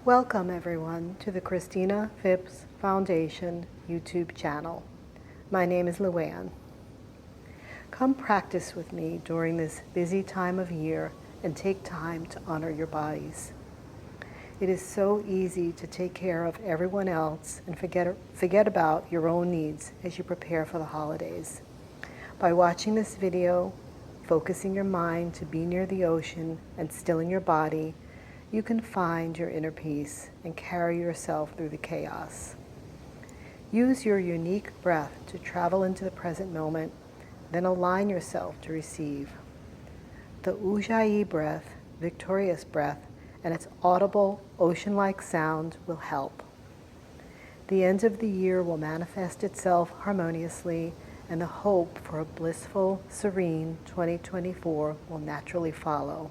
Welcome everyone to the Christina Phipps Foundation YouTube channel. My name is LuAnn. Come practice with me during this busy time of year and take time to honor your bodies. It is so easy to take care of everyone else and forget about your own needs as you prepare for the holidays. By watching this video, focusing your mind to be near the ocean and stilling your body, you can find your inner peace and carry yourself through the chaos. Use your unique breath to travel into the present moment, then align yourself to receive. The Ujjayi breath, victorious breath, and its audible, ocean-like sound will help. The end of the year will manifest itself harmoniously, and the hope for a blissful, serene 2024 will naturally follow.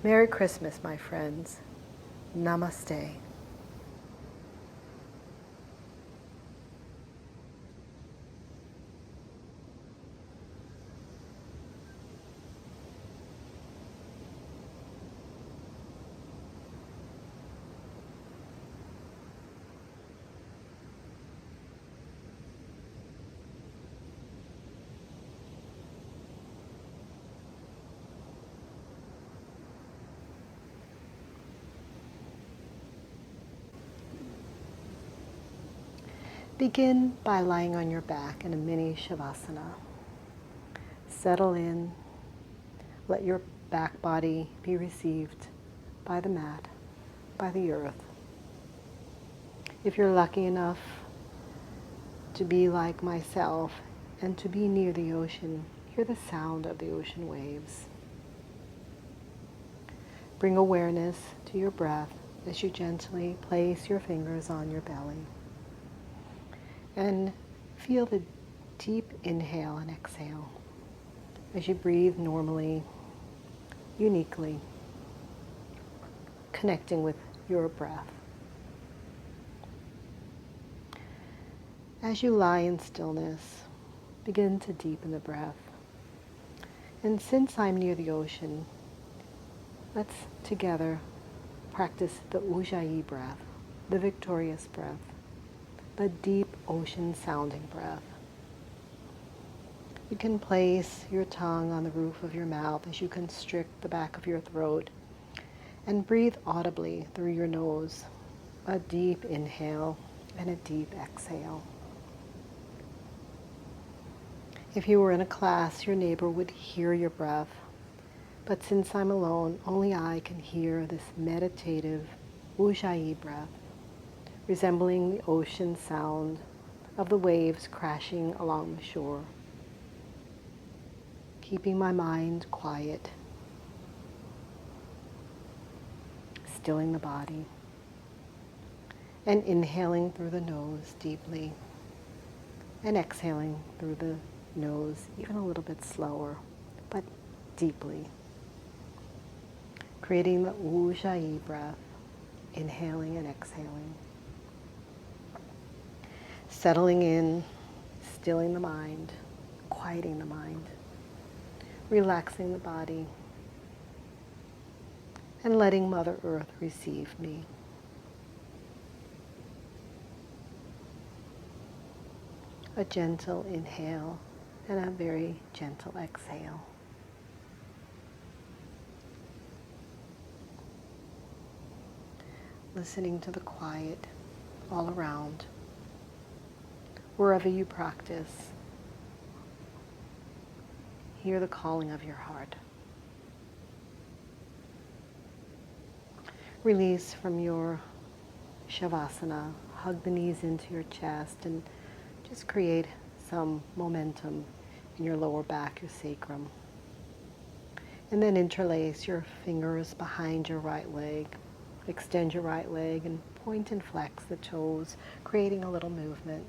Merry Christmas, my friends. Namaste. Begin by lying on your back in a mini Shavasana. Settle in. Let your back body be received by the mat, by the earth. If you're lucky enough to be like myself and to be near the ocean, hear the sound of the ocean waves. Bring awareness to your breath as you gently place your fingers on your belly. And feel the deep inhale and exhale as you breathe normally, uniquely, connecting with your breath. As you lie in stillness, begin to deepen the breath. And since I'm near the ocean, let's together practice the Ujjayi breath, the victorious breath, the deep ocean sounding breath. You can place your tongue on the roof of your mouth as you constrict the back of your throat and breathe audibly through your nose, a deep inhale and a deep exhale. If you were in a class, your neighbor would hear your breath, but since I'm alone, only I can hear this meditative Ujjayi breath, resembling the ocean sound of the waves crashing along the shore. Keeping my mind quiet, stilling the body, and inhaling through the nose deeply, and exhaling through the nose even a little bit slower, but deeply. Creating the Ujjayi breath, inhaling and exhaling. Settling in, stilling the mind, quieting the mind, relaxing the body, and letting Mother Earth receive me. A gentle inhale and a very gentle exhale. Listening to the quiet all around. Wherever you practice, hear the calling of your heart. Release from your Shavasana, hug the knees into your chest and just create some momentum in your lower back, your sacrum. And then interlace your fingers behind your right leg. Extend your right leg and point and flex the toes, creating a little movement.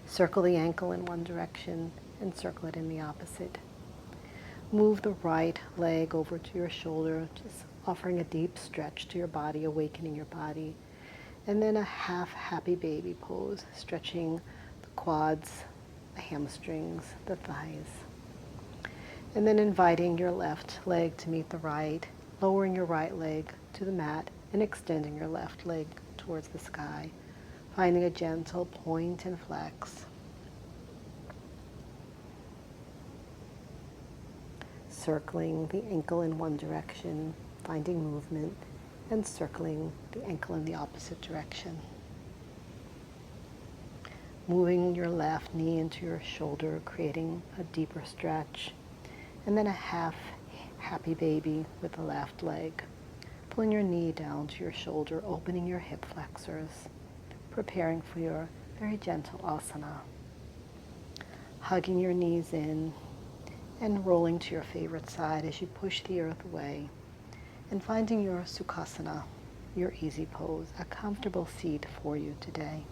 Circle the ankle in one direction and circle it in the opposite. Move the right leg over to your shoulder, just offering a deep stretch to your body, awakening your body. And then a half happy baby pose, stretching the quads, the hamstrings, the thighs. And then inviting your left leg to meet the right lowering your right leg to the mat and extending your left leg towards the sky, finding a gentle point and flex. Circling the ankle in one direction, finding movement, and circling the ankle in the opposite direction. Moving your left knee into your shoulder, creating a deeper stretch, and then a half happy baby with the left leg. Pulling your knee down to your shoulder, opening your hip flexors, preparing for your very gentle asana. Hugging your knees in and rolling to your favorite side as you push the earth away, and finding your sukhasana, your easy pose, a comfortable seat for you today.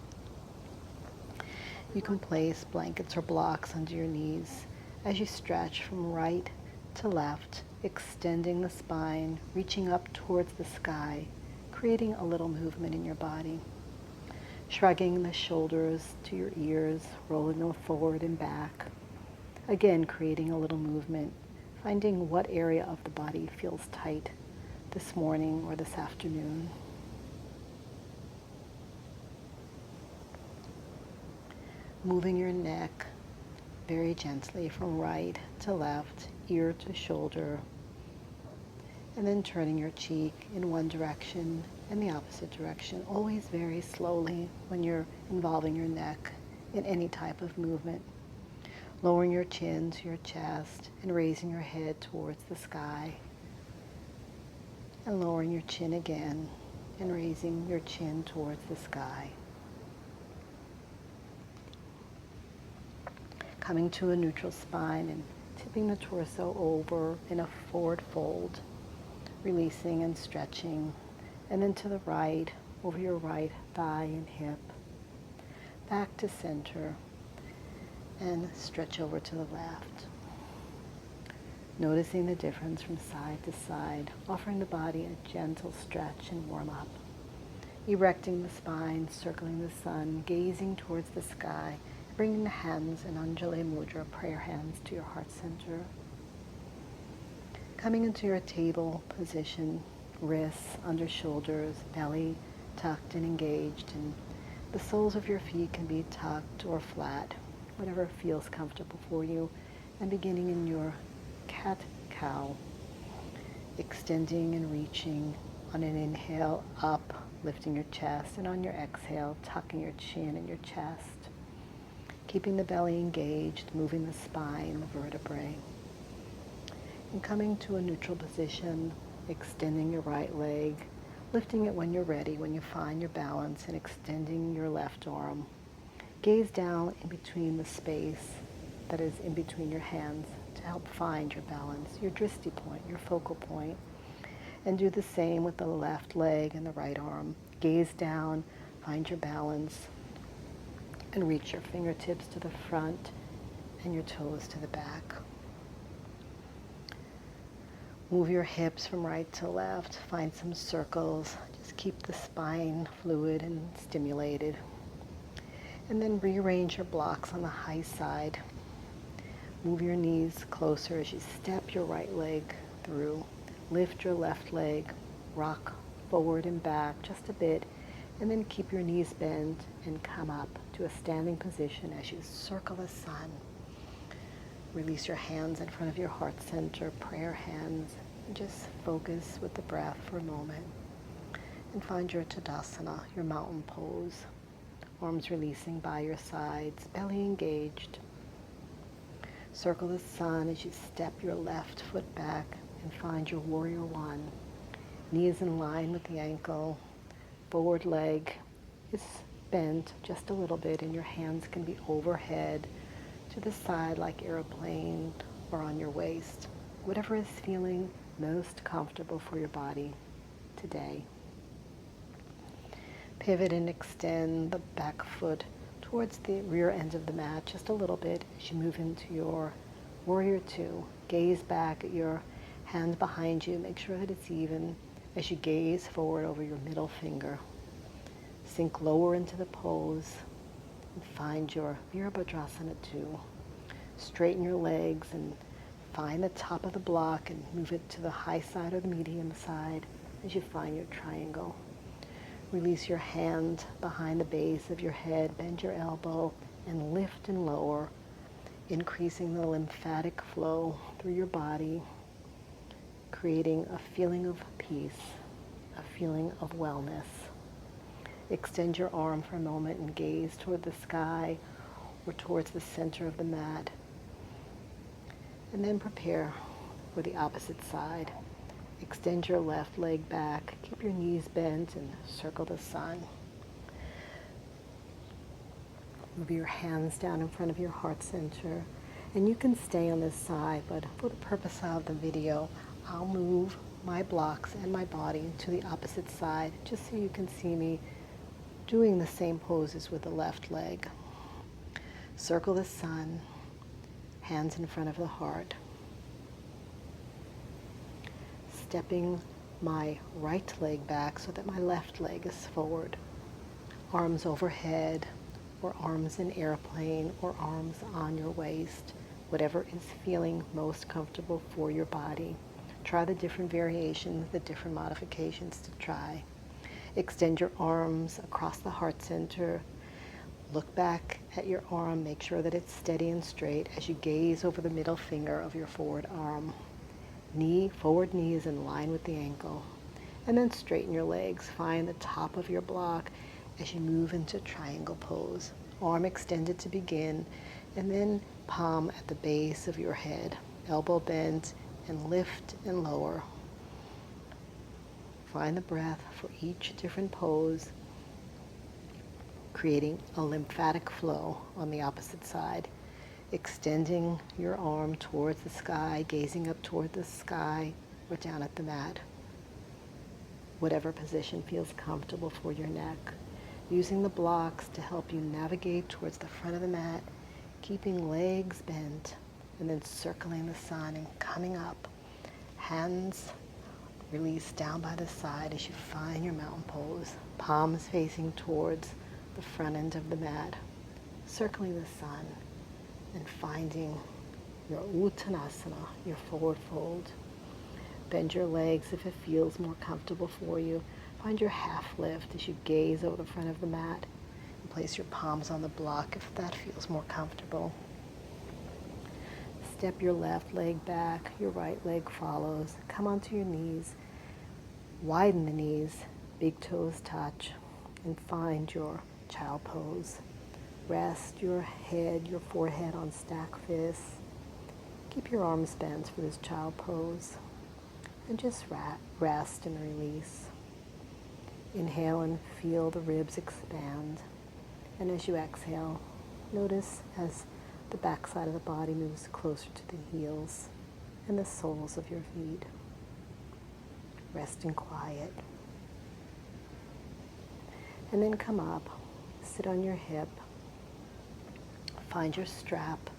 You can place blankets or blocks under your knees as you stretch from right to left, extending the spine, reaching up towards the sky, creating a little movement in your body. Shrugging the shoulders to your ears, rolling them forward and back. Again, creating a little movement, finding what area of the body feels tight this morning or this afternoon. Moving your neck very gently from right to left, ear to shoulder, and then turning your cheek in one direction and the opposite direction, always very slowly when you're involving your neck in any type of movement. Lowering your chin to your chest and raising your head towards the sky, and lowering your chin again and raising your chin towards the sky. Coming to a neutral spine and tipping the torso over in a forward fold, releasing and stretching, and then to the right, over your right thigh and hip, back to center, and stretch over to the left. Noticing the difference from side to side, offering the body a gentle stretch and warm up. Erecting the spine, circling the sun, gazing towards the sky, bringing the hands in Anjali Mudra, prayer hands, to your heart center. Coming into your table position, wrists under shoulders, belly tucked and engaged, and the soles of your feet can be tucked or flat, whatever feels comfortable for you, and beginning in your cat-cow, extending and reaching on an inhale up, lifting your chest, and on your exhale, tucking your chin and your chest. Keeping the belly engaged, moving the spine, the vertebrae. And coming to a neutral position, extending your right leg, lifting it when you're ready, when you find your balance, and extending your left arm. Gaze down in between the space that is in between your hands to help find your balance, your drishti point, your focal point. And do the same with the left leg and the right arm. Gaze down, find your balance, and reach your fingertips to the front and your toes to the back. Move your hips from right to left. Find some circles. Just keep the spine fluid and stimulated. And then rearrange your blocks on the high side. Move your knees closer as you step your right leg through. Lift your left leg, rock forward and back just a bit, and then keep your knees bent and come up to a standing position as you circle the sun. Release your hands in front of your heart center, prayer hands, and just focus with the breath for a moment. And find your Tadasana, your mountain pose. Arms releasing by your sides, belly engaged. Circle the sun as you step your left foot back and find your warrior one. Knees in line with the ankle. Forward leg is bent just a little bit, and your hands can be overhead, to the side like airplane, or on your waist. Whatever is feeling most comfortable for your body today. Pivot and extend the back foot towards the rear end of the mat just a little bit as you move into your warrior two. Gaze back at your hand behind you. Make sure that it's even as you gaze forward over your middle finger. Sink lower into the pose and find your Virabhadrasana 2. Straighten your legs and find the top of the block and move it to the high side or the medium side as you find your triangle. Release your hand behind the base of your head, bend your elbow, and lift and lower, increasing the lymphatic flow through your body, creating a feeling of peace, a feeling of wellness. Extend your arm for a moment and gaze toward the sky or towards the center of the mat. And then prepare for the opposite side. Extend your left leg back, keep your knees bent, and circle the sun. Move your hands down in front of your heart center. And you can stay on this side, but for the purpose of the video, I'll move my blocks and my body to the opposite side, just so you can see me doing the same poses with the left leg. Circle the sun, hands in front of the heart. Stepping my right leg back so that my left leg is forward. Arms overhead, or arms in airplane, or arms on your waist, whatever is feeling most comfortable for your body. Try the different variations, the different modifications to try. Extend your arms across the heart center. Look back at your arm, make sure that it's steady and straight as you gaze over the middle finger of your forward arm. Forward knee is in line with the ankle. And then straighten your legs. Find the top of your block as you move into triangle pose. Arm extended to begin, and then palm at the base of your head. Elbow bent, and lift and lower. Find the breath for each different pose, creating a lymphatic flow on the opposite side. Extending your arm towards the sky, gazing up toward the sky or down at the mat. Whatever position feels comfortable for your neck. Using the blocks to help you navigate towards the front of the mat, keeping legs bent, and then circling the sun and coming up. Hands release down by the side as you find your mountain pose. Palms facing towards the front end of the mat. Circling the sun and finding your Uttanasana, your forward fold. Bend your legs if it feels more comfortable for you. Find your half lift as you gaze over the front of the mat. And place your palms on the block if that feels more comfortable. Step your left leg back, your right leg follows. Come onto your knees. Widen the knees, big toes touch, and find your child pose. Rest your head, your forehead on stack fists. Keep your arms bent for this child pose. And just rest and release. Inhale and feel the ribs expand. And as you exhale, notice as the back side of the body moves closer to the heels and the soles of your feet. Rest in quiet. And then come up, sit on your hip. Find your strap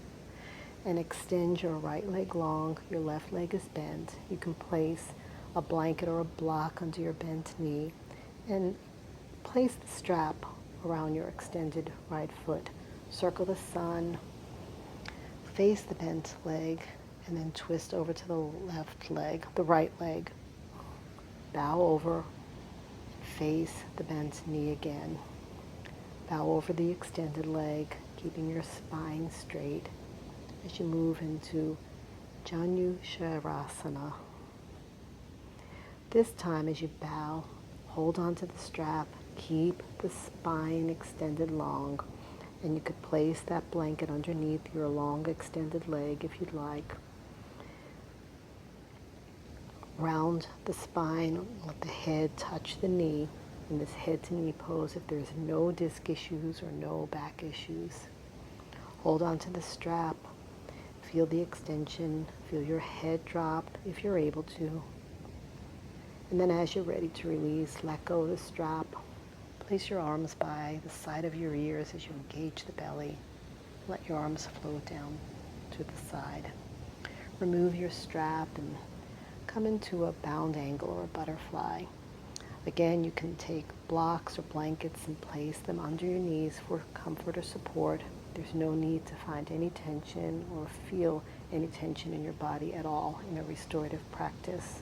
and extend your right leg long. Your left leg is bent. You can place a blanket or a block under your bent knee and place the strap around your extended right foot. Circle the sun, face the bent leg, and then twist over to the left leg, the right leg. Bow over, face the bent knee again. Bow over the extended leg, keeping your spine straight as you move into Janu Shavasana. This time as you bow, hold on to the strap, keep the spine extended long, and you could place that blanket underneath your long extended leg if you'd like. Round the spine, let the head touch the knee in this head to knee pose if there's no disc issues or no back issues. Hold on to the strap, feel the extension, feel your head drop if you're able to. And then as you're ready to release, let go of the strap. Place your arms by the side of your ears as you engage the belly. Let your arms float down to the side. Remove your strap and come into a bound angle or a butterfly. Again, you can take blocks or blankets and place them under your knees for comfort or support. There's no need to find any tension or feel any tension in your body at all in a restorative practice.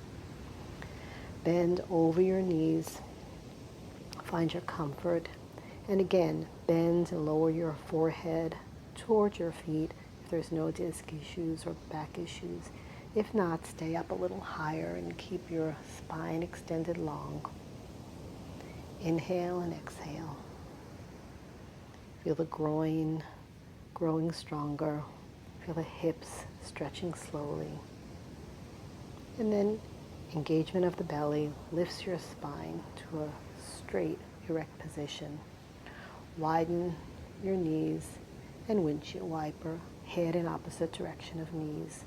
Bend over your knees, find your comfort, and again, bend and lower your forehead towards your feet if there's no disc issues or back issues. If not, stay up a little higher and keep your spine extended long. Inhale and exhale. Feel the groin growing stronger. Feel the hips stretching slowly. And then engagement of the belly lifts your spine to a straight, erect position. Widen your knees and windshield wiper, head in opposite direction of knees,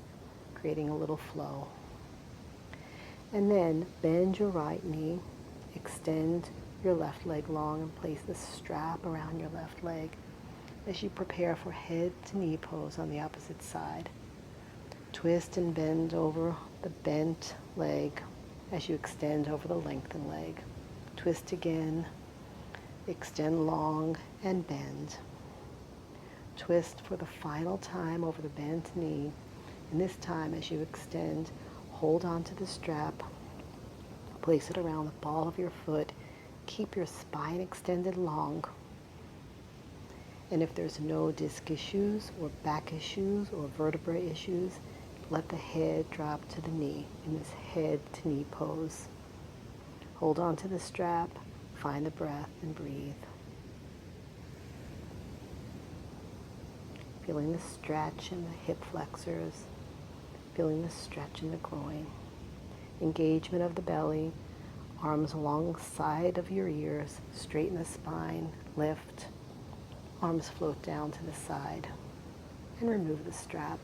creating a little flow. And then bend your right knee, extend your left leg long and place the strap around your left leg as you prepare for head to knee pose on the opposite side. Twist and bend over the bent leg as you extend over the lengthened leg. Twist again, extend long and bend. Twist for the final time over the bent knee, and this time as you extend, hold on to the strap, place it around the ball of your foot, keep your spine extended long. And if there's no disc issues or back issues or vertebrae issues, let the head drop to the knee in this head to knee pose. Hold on to the strap, find the breath, and breathe. Feeling the stretch in the hip flexors, feeling the stretch in the groin. Engagement of the belly, arms alongside of your ears, straighten the spine, lift, arms float down to the side, and remove the strap.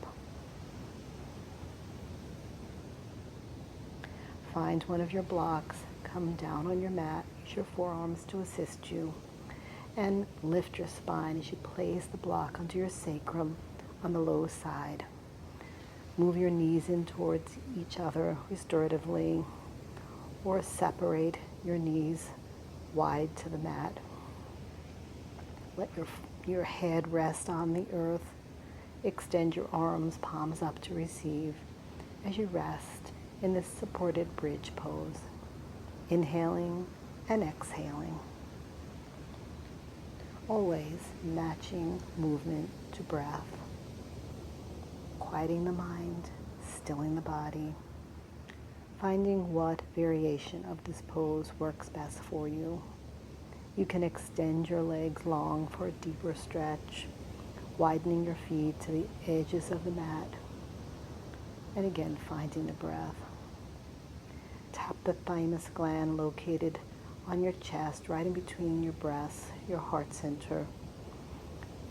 Find one of your blocks, come down on your mat, use your forearms to assist you, and lift your spine as you place the block onto your sacrum on the low side. Move your knees in towards each other restoratively, or separate your knees wide to the mat. Let your head rest on the earth. Extend your arms, palms up to receive as you rest in this supported bridge pose, inhaling and exhaling. Always matching movement to breath, quieting the mind, stilling the body, finding what variation of this pose works best for you. You can extend your legs long for a deeper stretch, widening your feet to the edges of the mat, and again finding the breath. Tap the thymus gland located on your chest, right in between your breasts, your heart center,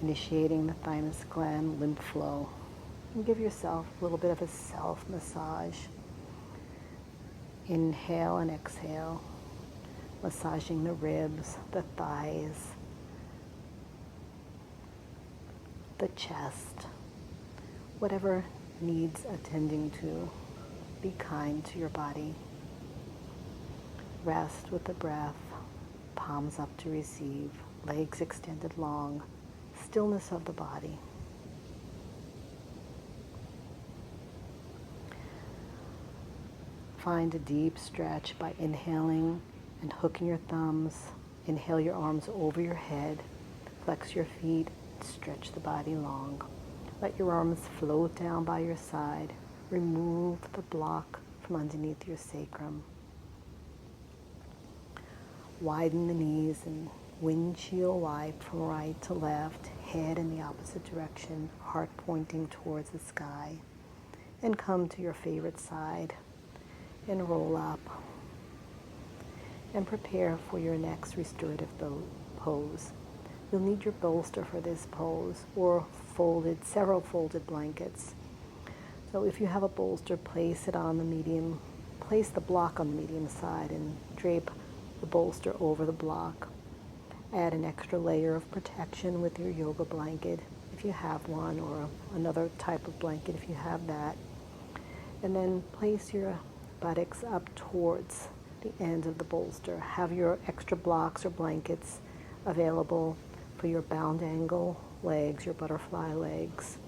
initiating the thymus gland lymph flow. And give yourself a little bit of a self-massage. Inhale and exhale, massaging the ribs, the thighs, the chest, whatever needs attending to. Be kind to your body. Rest with the breath, palms up to receive, legs extended long, stillness of the body. Find a deep stretch by inhaling and hooking your thumbs. Inhale your arms over your head, flex your feet, stretch the body long. Let your arms float down by your side. Remove the block from underneath your sacrum. Widen the knees and windshield wipe from right to left, head in the opposite direction, heart pointing towards the sky. And come to your favorite side and roll up. And prepare for your next restorative pose. You'll need your bolster for this pose, or several folded blankets. So if you have a bolster, place the block on the medium side and drape the bolster over the block. Add an extra layer of protection with your yoga blanket if you have one, or another type of blanket if you have that. And then place your buttocks up towards the end of the bolster. Have your extra blocks or blankets available for your bound angle legs, your butterfly legs.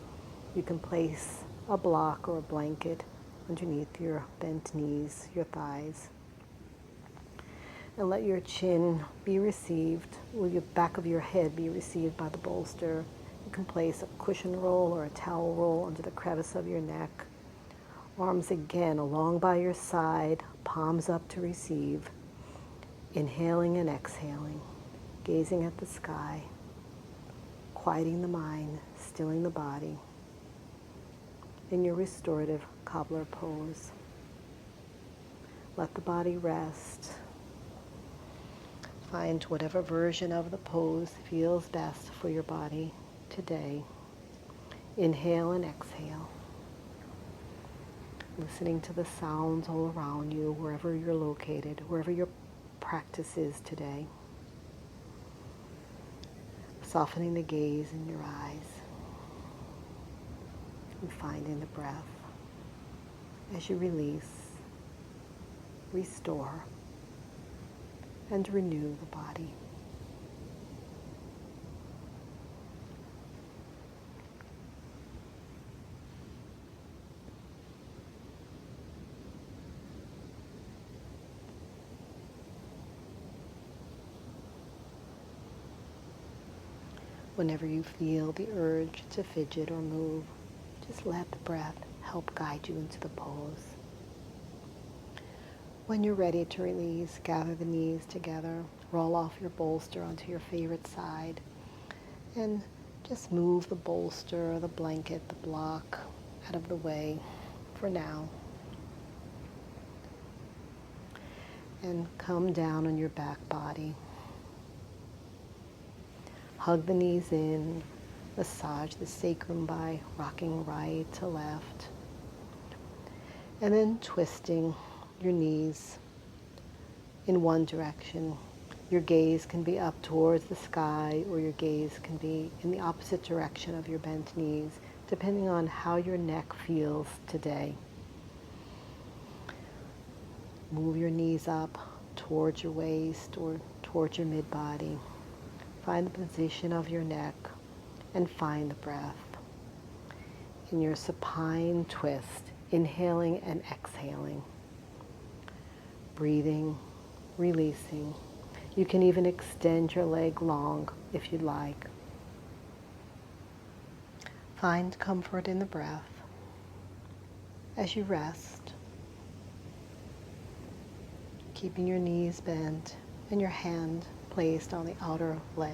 You can place a block or a blanket underneath your bent knees, your thighs. And let your chin be received, or the back of your head be received by the bolster. You can place a cushion roll or a towel roll under the crevice of your neck. Arms again along by your side, palms up to receive. Inhaling and exhaling, gazing at the sky, quieting the mind, stilling the body in your restorative cobbler pose. Let the body rest. Find whatever version of the pose feels best for your body today. Inhale and exhale. Listening to the sounds all around you, wherever you're located, wherever your practice is today. Softening the gaze in your eyes. And finding the breath as you release, restore, and renew the body. Whenever you feel the urge to fidget or move, just let the breath help guide you into the pose. When you're ready to release, gather the knees together, roll off your bolster onto your favorite side, and just move the bolster, the blanket, the block out of the way for now. And come down on your back body. Hug the knees in, massage the sacrum by rocking right to left, and then twisting your knees in one direction. Your gaze can be up towards the sky, or your gaze can be in the opposite direction of your bent knees, depending on how your neck feels today. Move your knees up towards your waist or towards your mid-body. Find the position of your neck and find the breath. In your supine twist, inhaling and exhaling. Breathing, releasing. You can even extend your leg long if you'd like. Find comfort in the breath as you rest, keeping your knees bent and your hand placed on the outer leg.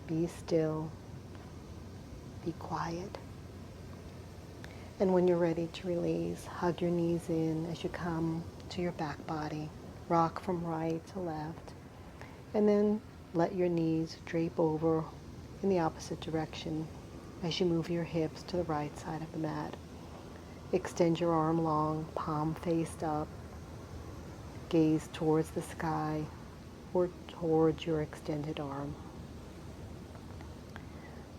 Be still, be quiet. And when you're ready to release, hug your knees in as you come to your back body. Rock from right to left. And then let your knees drape over in the opposite direction as you move your hips to the right side of the mat. Extend your arm long, palm faced up. Gaze towards the sky or towards your extended arm.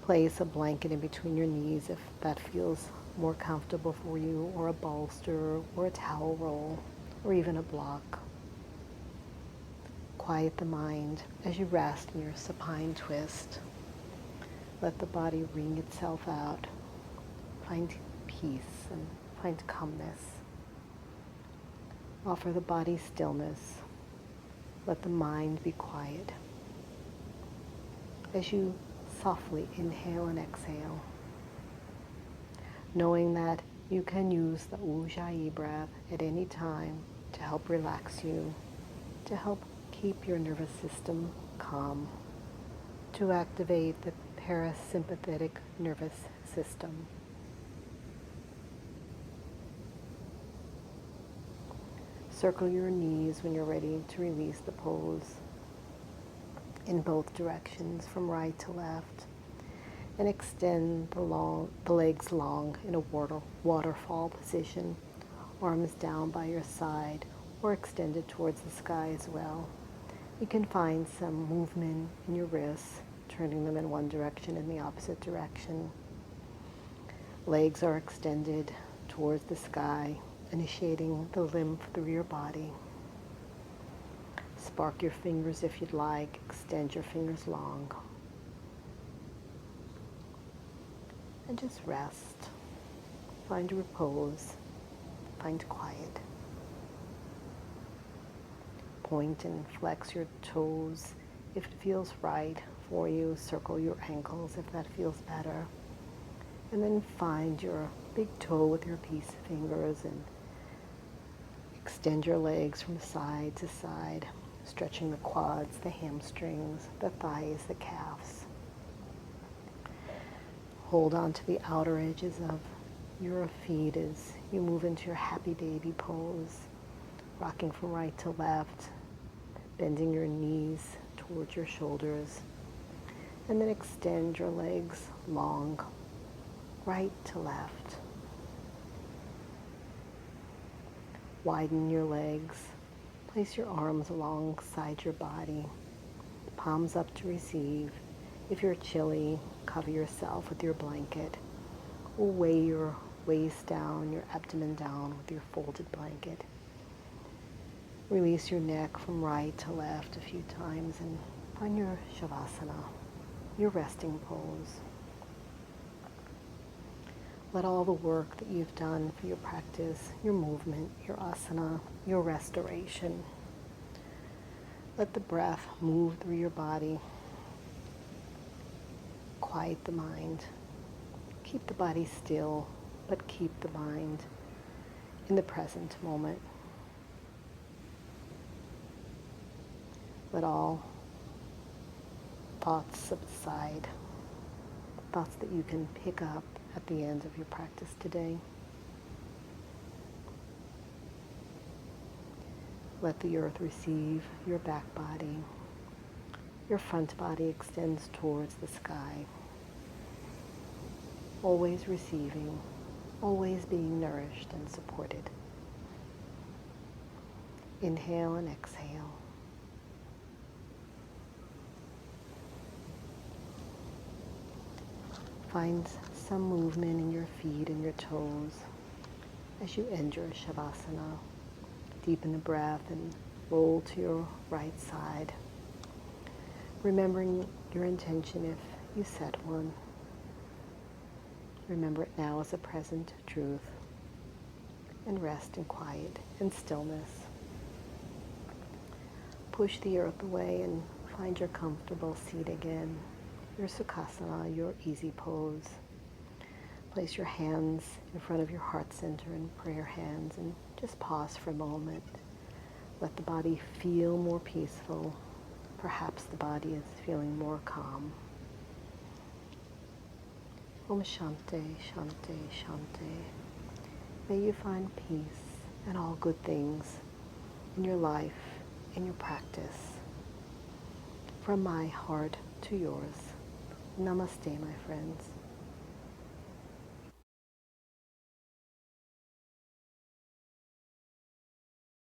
Place a blanket in between your knees if that feels more comfortable for you, or a bolster, or a towel roll, or even a block. Quiet the mind as you rest in your supine twist. Let the body wring itself out. Find peace and find calmness. Offer the body stillness. Let the mind be quiet. As you softly inhale and exhale, knowing that you can use the Ujjayi breath at any time to help relax you, to help keep your nervous system calm, to activate the parasympathetic nervous system. Circle your knees when you're ready to release the pose in both directions, from right to left, and extend the legs long in a waterfall position, arms down by your side or extended towards the sky as well. You can find some movement in your wrists, turning them in one direction and the opposite direction. Legs are extended towards the sky initiating the lymph through your body. Spark your fingers if you'd like. Extend your fingers long. And just rest. Find repose. Find quiet. Point and flex your toes if it feels right for you. Circle your ankles if that feels better. And then find your big toe with your peace fingers and extend your legs from side to side, stretching the quads, the hamstrings, the thighs, the calves. Hold on to the outer edges of your feet as you move into your happy baby pose, rocking from right to left, bending your knees towards your shoulders, and then extend your legs long, right to left. Widen your legs. Place your arms alongside your body, palms up to receive. If you're chilly, cover yourself with your blanket, or weigh your waist down, your abdomen down with your folded blanket. Release your neck from right to left a few times and find your Shavasana, your resting pose. Let all the work that you've done for your practice, your movement, your asana, your restoration, let the breath move through your body. Quiet the mind. Keep the body still, but keep the mind in the present moment. Let all thoughts subside, thoughts that you can pick up at the end of your practice today. Let the earth receive your back body. Your front body extends towards the sky. Always receiving, always being nourished and supported. Inhale and exhale. Find some movement in your feet and your toes as you end your Shavasana. Deepen the breath and roll to your right side. Remembering your intention if you set one. Remember it now as a present truth. And rest in quiet and stillness. Push the earth away and find your comfortable seat again. Your Sukhasana, your easy pose. Place your hands in front of your heart center in prayer hands and just pause for a moment. Let the body feel more peaceful. Perhaps the body is feeling more calm. Om Shanti, Shanti, Shanti. May you find peace and all good things in your life, in your practice. From my heart to yours. Namaste, my friends.